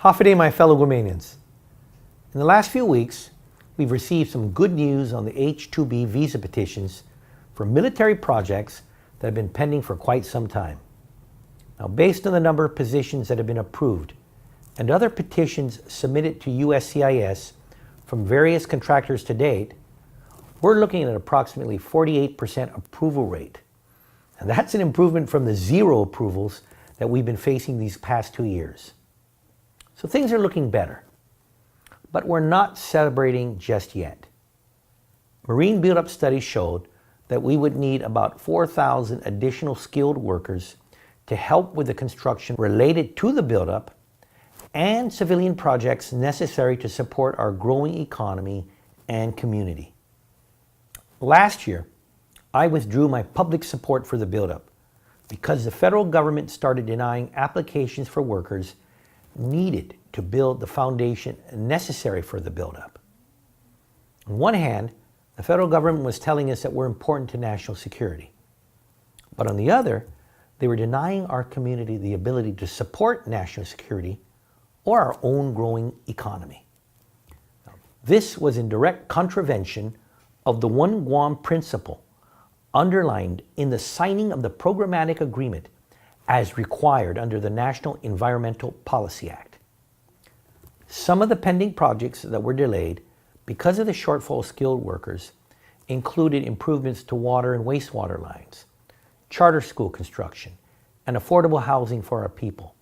Hafiday, my fellow Guamanians. In the last few weeks, we've received some good news on the H-2B visa petitions for military projects that have been pending for quite some time. Now, based on the number of positions that have been approved and other petitions submitted to USCIS from various contractors to date, we're looking at approximately 48% approval rate. And that's an improvement from the 0 approvals that we've been facing these past 2 years. So things are looking better. But we're not celebrating just yet. Marine Buildup studies showed that we would need about 4,000 additional skilled workers to help with the construction related to the buildup and civilian projects necessary to support our growing economy and community. Last year, I withdrew my public support for the buildup because the federal government started denying applications for workers needed to build the foundation necessary for the buildup. On one hand, the federal government was telling us that we're important to national security. But on the other, they were denying our community the ability to support national security or our own growing economy. Now, this was in direct contravention of the One Guam principle underlined in the signing of the programmatic agreement as required under the National Environmental Policy Act. Some of the pending projects that were delayed because of the shortfall of skilled workers included improvements to water and wastewater lines, charter school construction, and affordable housing for our people.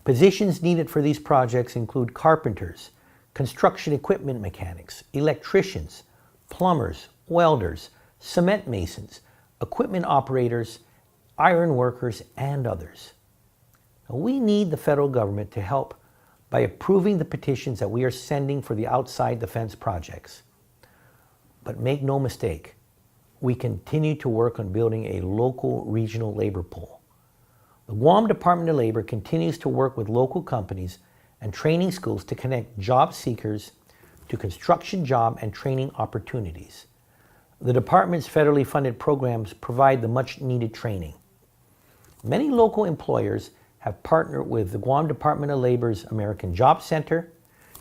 Positions needed for these projects include carpenters, construction equipment mechanics, electricians, plumbers, welders, cement masons, equipment operators, iron workers, and others. Now, we need the federal government to help by approving the petitions that we are sending for the outside the fence projects. But make no mistake, we continue to work on building a local regional labor pool. The Guam Department of Labor continues to work with local companies and training schools to connect job seekers to construction job and training opportunities. The department's federally funded programs provide the much needed training. Many local employers have partnered with the Guam Department of Labor's American Job Center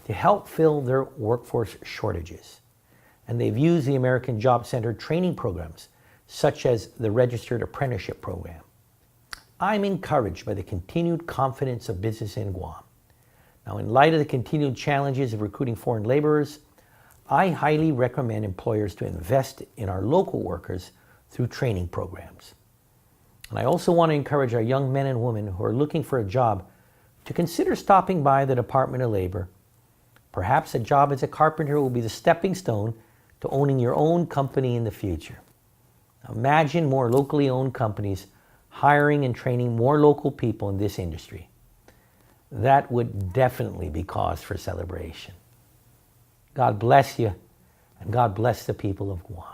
to help fill their workforce shortages. And they've used the American Job Center training programs, such as the Registered Apprenticeship Program. I'm encouraged by the continued confidence of business in Guam. Now, in light of the continued challenges of recruiting foreign laborers, I highly recommend employers to invest in our local workers through training programs. And I also want to encourage our young men and women who are looking for a job to consider stopping by the Department of Labor. Perhaps a job as a carpenter will be the stepping stone to owning your own company in the future. Imagine more locally owned companies hiring and training more local people in this industry. That would definitely be cause for celebration. God bless you, and God bless the people of Guam.